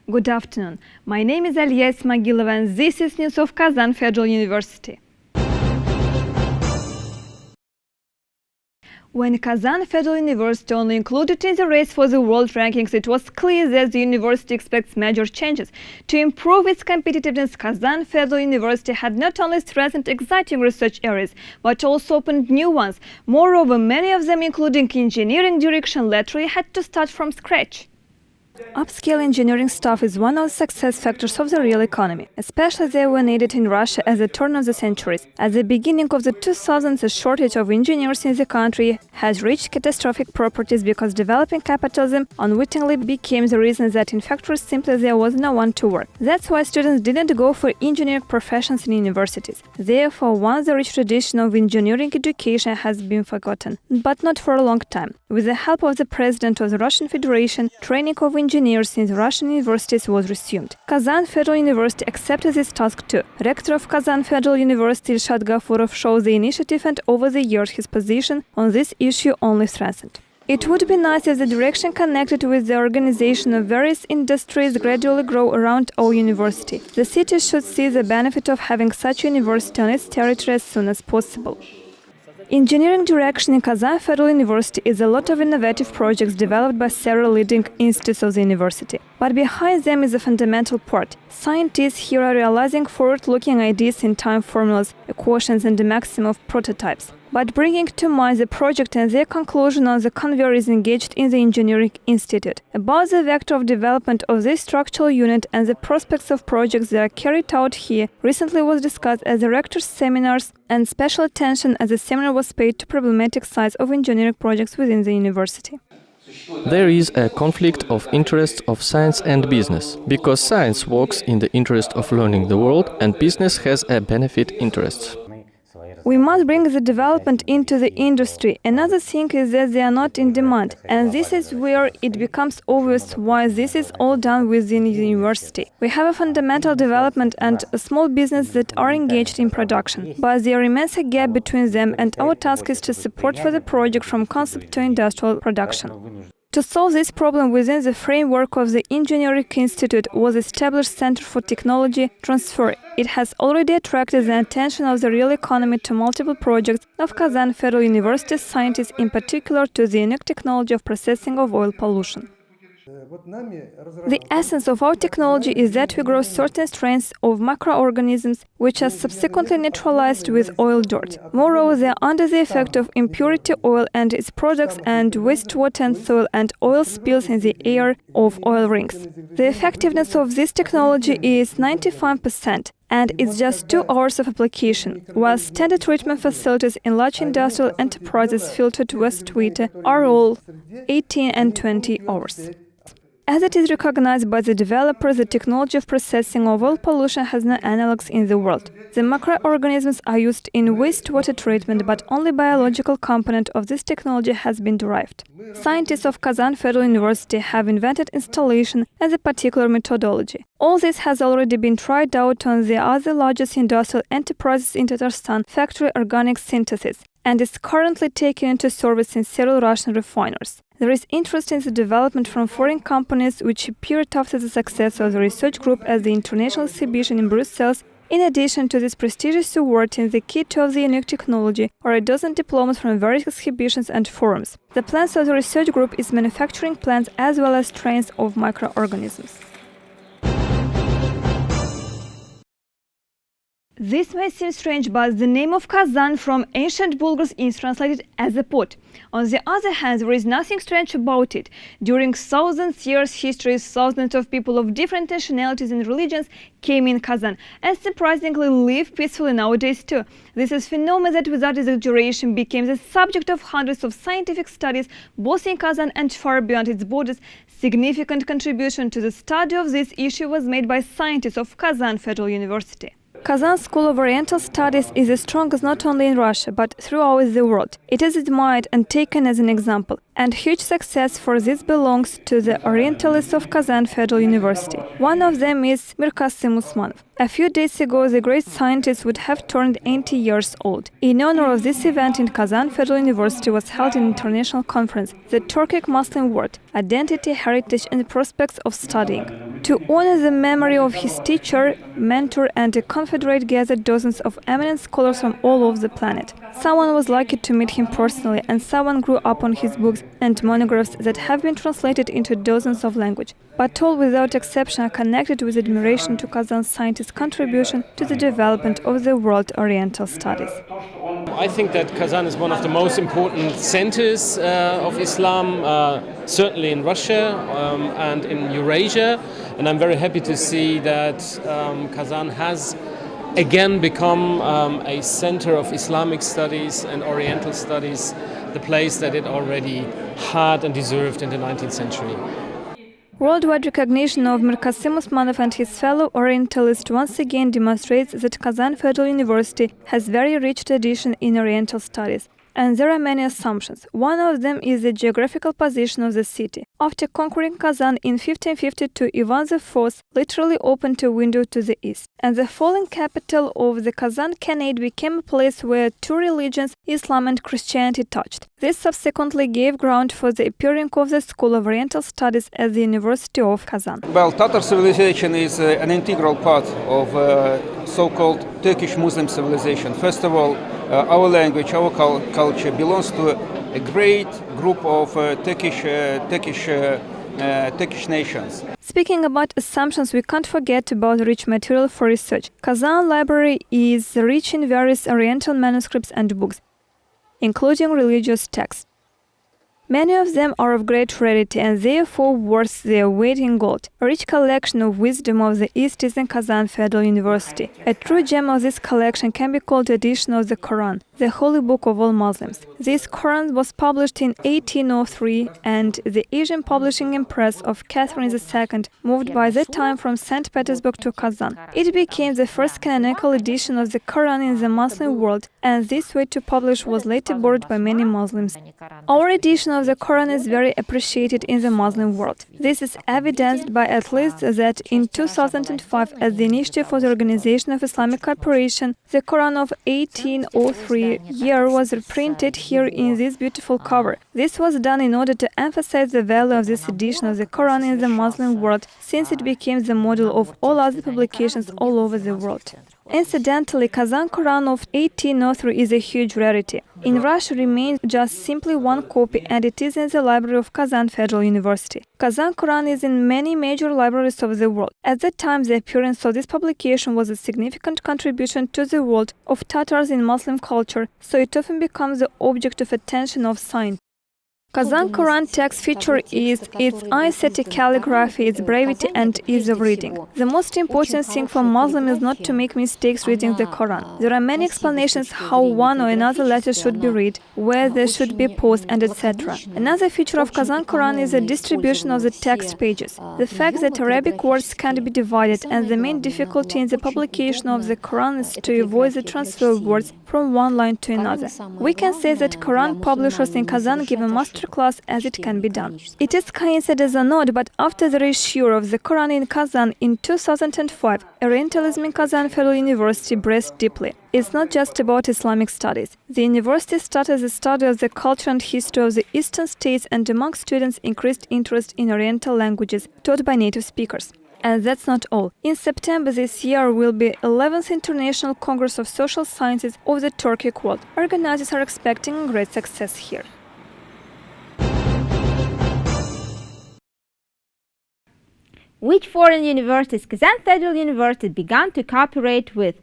Good afternoon. My name is Aliya Ismagilova and this is news of Kazan Federal University. When Kazan Federal University only included in the race for the world rankings, it was clear that the university expects major changes. To improve its competitiveness, Kazan Federal University had not only strengthened exciting research areas, but also opened new ones. Moreover, many of them, including engineering direction, literally had to start from scratch. Upscale engineering staff is one of the success factors of the real economy. Especially they were needed in Russia at the turn of the centuries. At the beginning of the 2000s, the shortage of engineers in the country has reached catastrophic properties because developing capitalism unwittingly became the reason that in factories simply there was no one to work. That's why students didn't go for engineering professions in universities. Therefore, once the rich tradition of engineering education has been forgotten, but not for a long time. With the help of the president of the Russian Federation, training of engineers in the Russian universities was resumed. Kazan Federal University accepted this task too. Rector of Kazan Federal University Ilshad Gafurov showed the initiative, and over the years his position on this issue only strengthened. It would be nice if the direction connected with the organization of various industries gradually grow around our university. The city should see the benefit of having such a university on its territory as soon as possible. Engineering direction in Kazan Federal University is a lot of innovative projects developed by several leading institutes of the university. But behind them is a fundamental part. Scientists here are realizing forward-looking ideas in time formulas, equations and the maximum of prototypes. But bringing to mind the project and their conclusion on the conveyor is engaged in the Engineering Institute. About the vector of development of this structural unit and the prospects of projects that are carried out here recently was discussed at the rector's seminars, and special attention at the seminar was paid to problematic sides of engineering projects within the university. There is a conflict of interests of science and business, because science works in the interest of learning the world and business has a benefit interests. We must bring the development into the industry. Another thing is that they are not in demand, and this is where it becomes obvious why this is all done within the university. We have a fundamental development and a small business that are engaged in production, but there remains a gap between them, and our task is to support for the project from concept to industrial production. To solve this problem within the framework of the Engineering Institute was established Center for Technology Transfer. It has already attracted the attention of the real economy to multiple projects of Kazan Federal University scientists, in particular to the unique technology of processing of oil pollution. The essence of our technology is that we grow certain strains of microorganisms which are subsequently neutralized with oil dirt. Moreover, they are under the effect of impurity oil and its products and wastewater and soil and oil spills in the air of oil rings. The effectiveness of this technology is 95%. And it's just 2 hours of application, while standard treatment facilities in large industrial enterprises filtered wastewater are all 18 and 20 hours. As it is recognized by the developer, the technology of processing of oil pollution has no analogues in the world. The microorganisms are used in wastewater treatment, but only biological component of this technology has been derived. Scientists of Kazan Federal University have invented installation as a particular methodology. All this has already been tried out on the other largest industrial enterprises in Tatarstan, factory organic synthesis, and is currently taken into service in several Russian refineries. There is interest in the development from foreign companies, which appeared after the success of the research group at the international exhibition in Brussels. In addition to this prestigious award in the key to of the unique technology are a dozen diplomas from various exhibitions and forums. The plans of the research group is manufacturing plants as well as strains of microorganisms. This may seem strange, but the name of Kazan from ancient Bulgars is translated as a pot. On the other hand, there is nothing strange about it. During thousands of years history, thousands of people of different nationalities and religions came in Kazan and surprisingly live peacefully nowadays too. This is a phenomenon that without exaggeration became the subject of hundreds of scientific studies both in Kazan and far beyond its borders. Significant contribution to the study of this issue was made by scientists of Kazan Federal University. Kazan School of Oriental Studies is the strongest not only in Russia, but throughout the world. It is admired and taken as an example, and huge success for this belongs to the Orientalists of Kazan Federal University. One of them is Mirkasim Usmanov. A few days ago, the great scientist would have turned 80 years old. In honor of this event in Kazan Federal University was held an international conference, the Turkic Muslim World, Identity, Heritage and Prospects of Studying. To honor the memory of his teacher, mentor, and a confederate gathered dozens of eminent scholars from all over the planet. Someone was lucky to meet him personally, and someone grew up on his books and monographs that have been translated into dozens of languages. But all, without exception, are connected with admiration to Kazan scientists' contribution to the development of the world Oriental studies. I think that Kazan is one of the most important centers of Islam, certainly in Russia and in Eurasia. And I'm very happy to see that Kazan has again become a center of Islamic studies and Oriental studies, the place that it already had and deserved in the 19th century. Worldwide recognition of Mir Qasim Usmanov and his fellow Orientalists once again demonstrates that Kazan Federal University has very rich tradition in Oriental studies. And there are many assumptions. One of them is the geographical position of the city. After conquering Kazan in 1552, Ivan IV literally opened a window to the east. And the fallen capital of the Kazan Khanate became a place where two religions, Islam and Christianity, touched. This subsequently gave ground for the appearing of the School of Oriental Studies at the University of Kazan. Well, Tatar civilization is an integral part of so-called Turkish Muslim civilization. First of all, our language, our culture belongs to a great group of Turkish nations. Speaking about assumptions, we can't forget about rich material for research. Kazan Library is rich in various Oriental manuscripts and books, including religious texts. Many of them are of great rarity and therefore worth their weight in gold. A rich collection of wisdom of the East is in Kazan Federal University. A true gem of this collection can be called the edition of the Quran, the holy book of all Muslims. This Quran was published in 1803, and the Asian publishing press of Catherine II moved by that time from St. Petersburg to Kazan. It became the first canonical edition of the Quran in the Muslim world, and this way to publish was later borrowed by many Muslims. Our edition of the Quran is very appreciated in the Muslim world. This is evidenced by at least that in 2005, at the initiative of the Organization of Islamic Cooperation, the Quran of 1803 year was reprinted here in this beautiful cover. This was done in order to emphasize the value of this edition of the Quran in the Muslim world, since it became the model of all other publications all over the world. Incidentally, Kazan Quran of 1803 is a huge rarity. In Russia remains just simply one copy, and it is in the library of Kazan Federal University. Kazan Quran is in many major libraries of the world. At that time, the appearance of this publication was a significant contribution to the world of Tatars in Muslim culture, so it often becomes the object of attention of science. Kazan Quran text feature is its aesthetic calligraphy, its brevity and ease of reading. The most important thing for Muslim is not to make mistakes reading the Quran. There are many explanations how one or another letter should be read, where there should be pause, and etc. Another feature of Kazan Quran is the distribution of the text pages. The fact that Arabic words can be divided, and the main difficulty in the publication of the Quran is to avoid the transfer of words from one line to another. We can say that Quran publishers in Kazan give a master class as it can be done. It is coincidence or not, but after the reissue of the Quran in Kazan in 2005, Orientalism in Kazan Federal University breathed deeply. It's not just about Islamic studies. The university started the study of the culture and history of the eastern states, and among students increased interest in Oriental languages taught by native speakers. And that's not all. In September this year will be 11th International Congress of Social Sciences of the Turkic World. Organizers are expecting great success here. Which foreign universities Kazan Federal University began to cooperate with?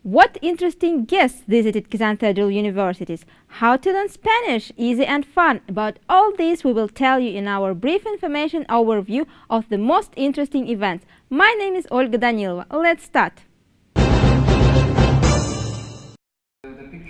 What interesting guests visited Kazan Federal Universities? How to learn Spanish, easy and fun? About all this we will tell you in our brief information overview of the most interesting events. My name is Olga Danilova. Let's start.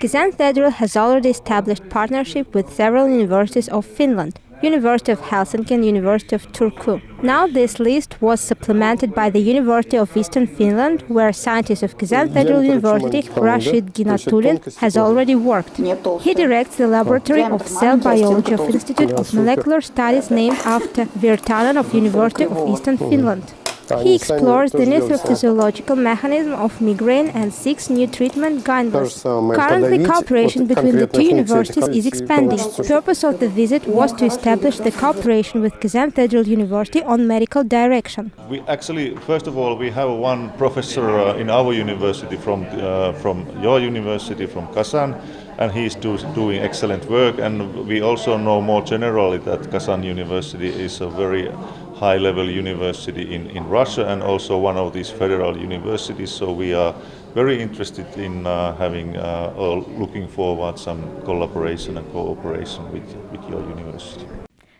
Kazan Federal has already established partnership with several universities of Finland. University of Helsinki and University of Turku. Now this list was supplemented by the University of Eastern Finland, where scientist of Kazan Federal University, Rashid Ginatulin, has already worked. He directs the Laboratory of Cell Biology of Institute of Molecular Studies named after Virtanen of University of Eastern Finland. He explores the neurophysiological mechanism of migraine and seeks new treatment guidelines. Currently, cooperation between the two universities is expanding. The purpose of the visit was to establish the cooperation with Kazan Federal University on medical direction. We actually, first of all, we have one professor in our university from your university, from Kazan, and he's doing excellent work. And we also know more generally that Kazan University is a very high-level university in Russia and also one of these federal universities. So we are very interested in having or looking forward some collaboration and cooperation with your university.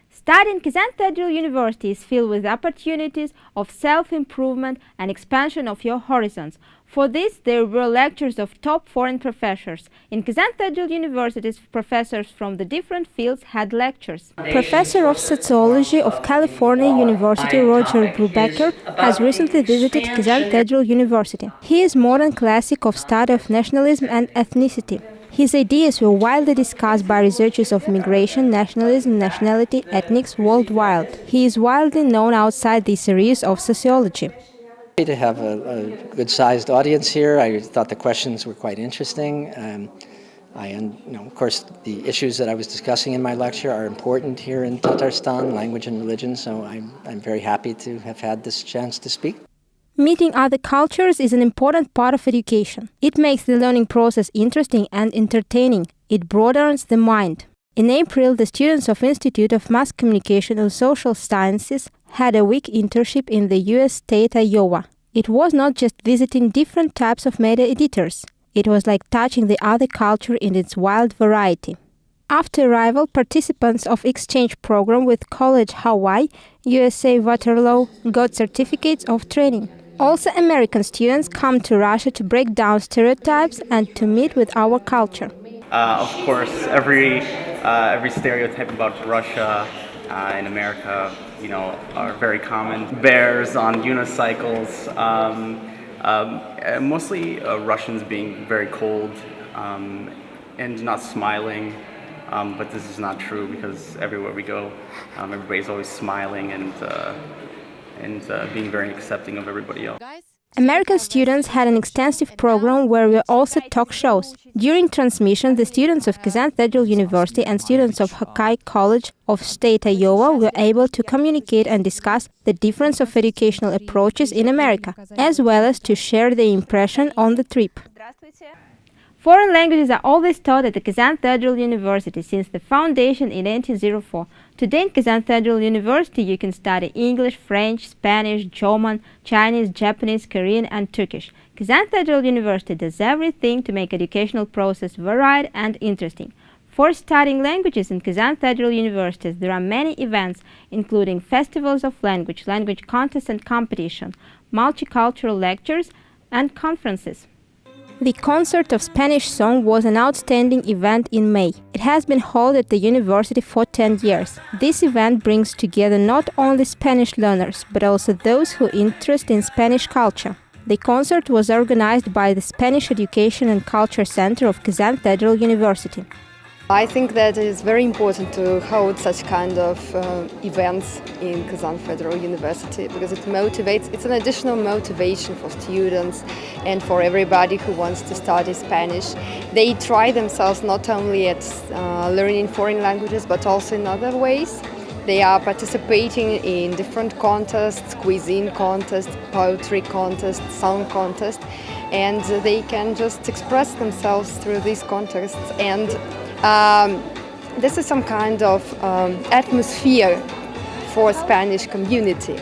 Studying Kazan Federal University is filled with opportunities of self-improvement and expansion of your horizons. For this, there were lectures of top foreign professors. In Kazan Federal University's professors from the different fields had lectures. Professor of Sociology of California University Roger Brubaker has recently visited Kazan Federal University. He is modern classic of study of nationalism and ethnicity. His ideas were widely discussed by researchers of migration, nationalism, nationality, ethnics worldwide. He is widely known outside these areas of sociology. To have a good-sized audience here, I thought the questions were quite interesting. Of course, the issues that I was discussing in my lecture are important here in Tatarstan, language and religion, so I'm very happy to have had this chance to speak. Meeting other cultures is an important part of education. It makes the learning process interesting and entertaining. It broadens the mind. In April, the students of Institute of Mass Communication and Social Sciences had a week internship in the US state Iowa. It was not just visiting different types of media editors. It was like touching the other culture in its wild variety. After arrival, participants of exchange program with College Hawaii, USA Waterloo got certificates of training. Also, American students come to Russia to break down stereotypes and to meet with our culture. Of course, every stereotype about Russia in America, are very common. Bears on unicycles, mostly Russians being very cold and not smiling. But this is not true because everywhere we go, everybody's always smiling and being very accepting of everybody else. American students had an extensive program where were also talk shows. During transmission, the students of Kazan Federal University and students of Hawkeye College of State Iowa were able to communicate and discuss the difference of educational approaches in America, as well as to share their impression on the trip. Foreign languages are always taught at the Kazan Federal University since the foundation in 1904. Today in Kazan Federal University you can study English, French, Spanish, German, Chinese, Japanese, Korean and Turkish. Kazan Federal University does everything to make educational process varied and interesting. For studying languages in Kazan Federal University, there are many events, including festivals of language, language contests and competition, multicultural lectures and conferences. The concert of Spanish song was an outstanding event in May. It has been held at the university for 10 years. This event brings together not only Spanish learners, but also those who are interested in Spanish culture. The concert was organized by the Spanish Education and Culture Center of Kazan Federal University. I think that it is very important to hold such kind of events in Kazan Federal University because it motivates, it's an additional motivation for students and for everybody who wants to study Spanish. They try themselves not only at learning foreign languages but also in other ways. They are participating in different contests, cuisine contests, poetry contests, song contests, and they can just express themselves through these contests. And this is some kind of atmosphere for Spanish community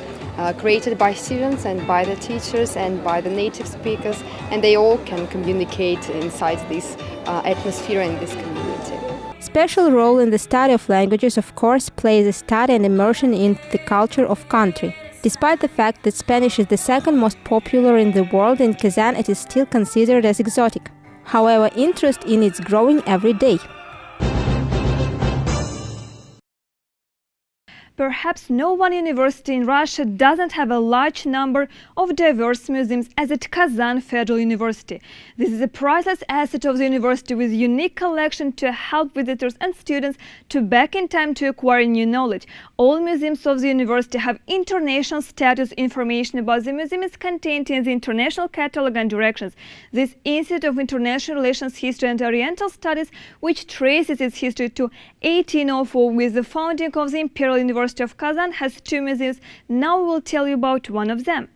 created by students and by the teachers and by the native speakers, and they all can communicate inside this atmosphere and this community. Special role in the study of languages, of course, plays the study and immersion in the culture of country. Despite the fact that Spanish is the second most popular in the world, in Kazan it is still considered as exotic. However, interest in it is growing every day. Perhaps no one university in Russia doesn't have a large number of diverse museums as at Kazan Federal University. This is a priceless asset of the university with unique collection to help visitors and students to back in time to acquire new knowledge. All museums of the university have international status. Information about the museum is contained in the international catalog and directions. This Institute of International Relations, History and Oriental Studies, which traces its history to 1804 with the founding of the Imperial University of Kazan, has two museums. Now we will tell you about one of them.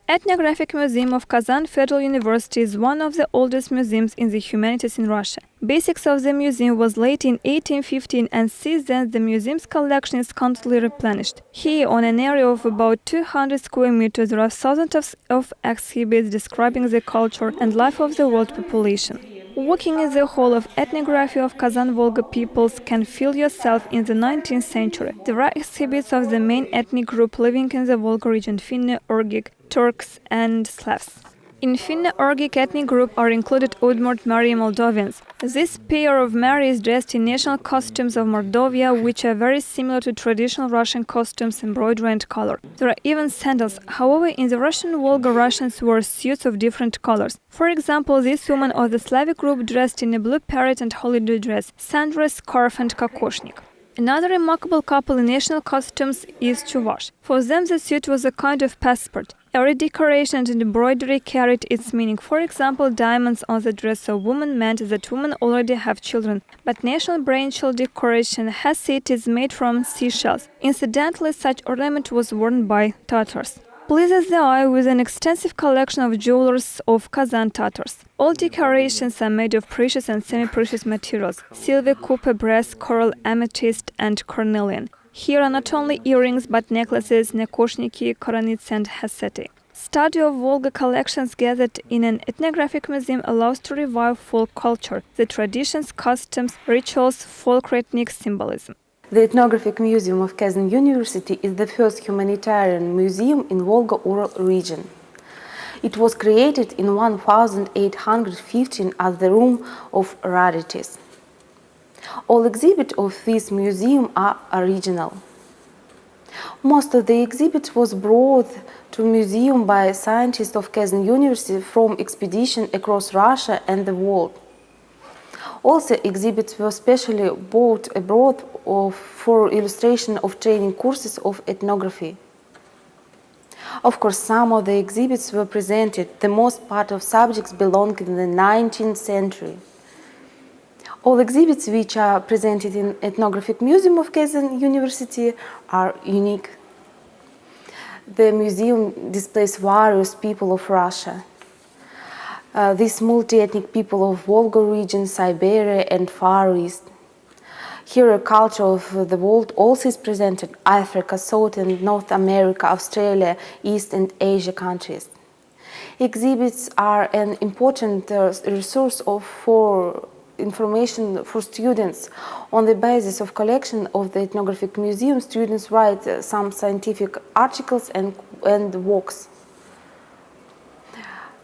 Ethnographic Museum of Kazan Federal University is one of the oldest museums in the humanities in Russia. Basics of the museum was laid in 1815, and since then the museum's collection is constantly replenished. Here, on an area of about 200 square meters, there are thousands of exhibits describing the culture and life of the world population. Walking in the hall of ethnography of Kazan-Volga peoples can feel yourself in the 19th century. There are exhibits of the main ethnic group living in the Volga region: Finno-Ugric, Turks and Slavs. In Finno-Ugric ethnic group are included Udmurt, Mari, Moldovians. This pair of Mari is dressed in national costumes of Mordovia, which are very similar to traditional Russian costumes, embroidery and color. There are even sandals. However, in the Russian Volga, Russians wore suits of different colors. For example, this woman of the Slavic group dressed in a blue parrot and holiday dress, sundress, scarf and kokoshnik. Another remarkable couple in national costumes is Chuvash. For them, the suit was a kind of passport. Every decoration and embroidery carried its meaning. For example, diamonds on the dress of women meant that women already have children, but national brainchild decoration has it is made from seashells. Incidentally, such ornament was worn by Tatars. Pleases the eye with an extensive collection of jewelers of Kazan Tatars. All decorations are made of precious and semi-precious materials: silver, copper, brass, coral, amethyst and cornelian. Here are not only earrings but necklaces, nekoshniki, koronits and haseti. Study of Volga collections gathered in an ethnographic museum allows to revive folk culture, the traditions, customs, rituals, folk ethnic symbolism. The Ethnographic Museum of Kazan University is the first humanitarian museum in Volga-Ural region. It was created in 1815 as the Room of Rarities. All exhibits of this museum are original. Most of the exhibits was brought to museum by scientists of Kazan University from expedition across Russia and the world. Also, exhibits were specially bought abroad for illustration of training courses of ethnography. Of course, some of the exhibits were presented. The most part of subjects belong in the 19th century. All exhibits which are presented in Ethnographic Museum of Kazan University are unique. The museum displays various people of Russia. These multi-ethnic people of Volga region, Siberia and Far East. Here a culture of the world also is presented: Africa, South and North America, Australia, East and Asia countries. Exhibits are an important resource for information for students. On the basis of collection of the Ethnographic Museum, students write some scientific articles and works.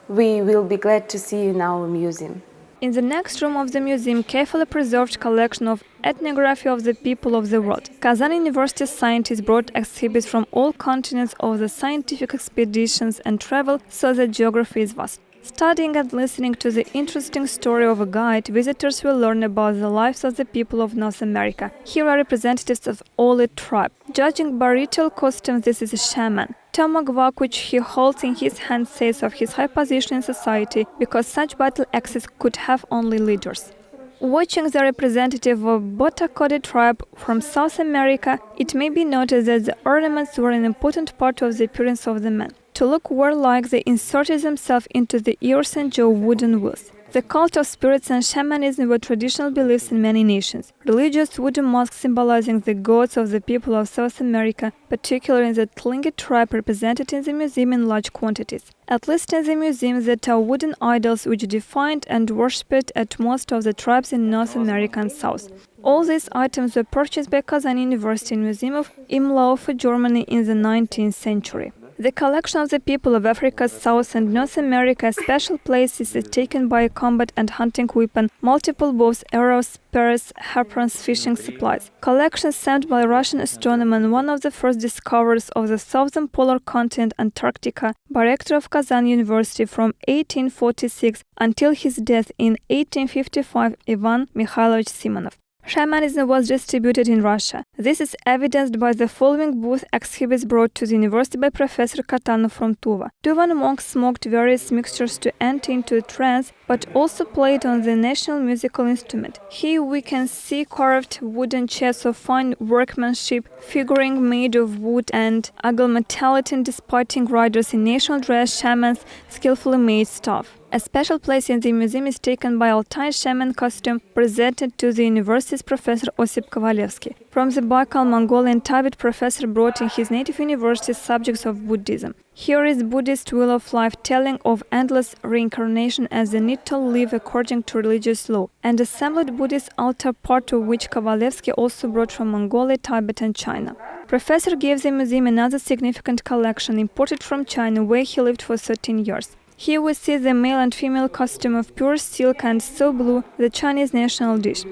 We will be glad to see you in our museum. In the next room of the museum, carefully preserved collection of ethnography of the people of the world. Kazan University scientists brought exhibits from all continents of the scientific expeditions and travel, so that geography is vast. Studying and listening to the interesting story of a guide, visitors will learn about the lives of the people of North America. Here are representatives of all its tribes. Judging by ritual costumes, this is a shaman. Tomahawk, which he holds in his hand, says of his high position in society, because such battle axes could have only leaders. Watching the representative of Botakode tribe from South America, it may be noted that the ornaments were an important part of the appearance of the man. To look warlike, they inserted themselves into the ears and jaw wooden wheels. The cult of spirits and shamanism were traditional beliefs in many nations. Religious wooden masks symbolizing the gods of the people of South America, particularly the Tlingit tribe, represented in the museum in large quantities. At least in the museum there are wooden idols which defined and worshipped at most of the tribes in North America and South. All these items were purchased by Kazan University Museum of Imlau for Germany in the 19th century. The collection of the people of Africa, South and North America, special places is taken by a combat and hunting weapon, multiple bows, arrows, spears, harpoons, fishing supplies. Collection sent by Russian astronomer and one of the first discoverers of the southern polar continent, Antarctica, by rector of Kazan University from 1846 until his death in 1855, Ivan Mikhailovich Simonov. Shamanism was distributed in Russia. This is evidenced by the following booth exhibits brought to the university by Professor Katanov from Tuva. Tuvan monks smoked various mixtures to enter into a trance, but also played on the national musical instrument. Here we can see carved wooden chairs of fine workmanship, figuring made of wood and agglometallatin displaying riders in national dress, shamans, skillfully made stuff. A special place in the museum is taken by Altai shaman costume presented to the university's Professor Osip Kovalevsky. From the Baikal, Mongolian Tibet professor brought in his native university subjects of Buddhism. Here is Buddhist wheel of life telling of endless reincarnation as the need to live according to religious law, and assembled Buddhist altar, part of which Kovalevsky also brought from Mongolia, Tibet and China. Professor gave the museum another significant collection imported from China, where he lived for 13 years. Here we see the male and female costume of pure silk and so blue, the Chinese national dish.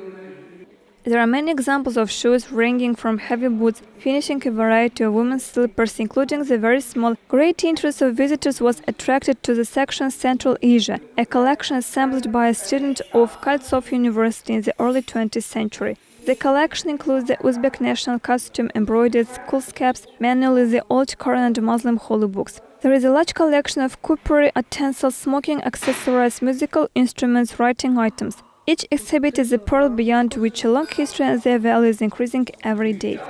There are many examples of shoes ranging from heavy boots, finishing a variety of women's slippers, including the very small. Great interest of visitors was attracted to the section Central Asia, a collection assembled by a student of Kaltsov University in the early 20th century. The collection includes the Uzbek national costume, embroidered skullcaps, manually the old Quran and Muslim holy books. There is a large collection of cookery utensils, smoking accessories, musical instruments, writing items. Each exhibit is a pearl beyond which a long history and their value is increasing every day.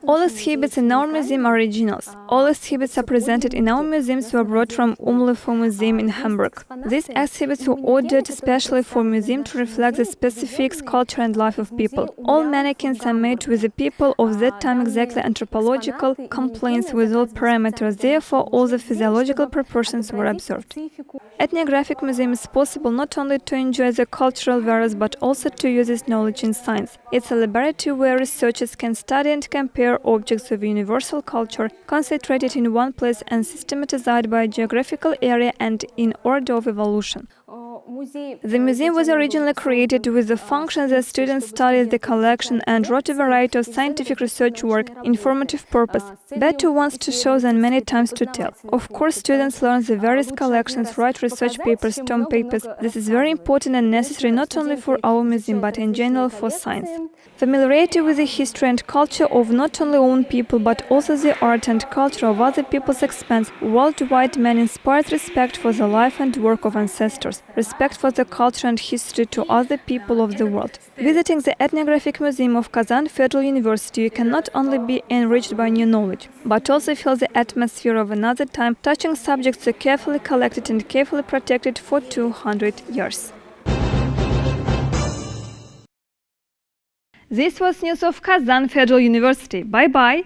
All exhibits in our museum are originals. All exhibits are presented in our museums were brought from Umlefo Museum in Hamburg. These exhibits were ordered especially for museum to reflect the specifics, culture and life of people. All mannequins are made with the people of that time exactly anthropological complaints with all parameters, therefore all the physiological proportions were observed. Ethnographic museum is possible not only to enjoy the cultural values but also to use this knowledge in science. It's a laboratory where researchers can study and compare objects of universal culture, concentrated in one place and systematized by geographical area and in order of evolution. The museum was originally created with the function that students studied the collection and wrote a variety of scientific research work, informative purpose, better ones to show than many times to tell. Of course, students learn the various collections, write research papers, term papers. This is very important and necessary not only for our museum but in general for science. Familiarity with the history and culture of not only own people but also the art and culture of other people's expands worldwide man inspires respect for the life and work of ancestors, respect for the culture and history to other people of the world. Visiting the Ethnographic Museum of Kazan Federal University, you can not only be enriched by new knowledge, but also feel the atmosphere of another time, touching subjects so carefully collected and carefully protected for 200 years. This was news of Kazan Federal University. Bye-bye!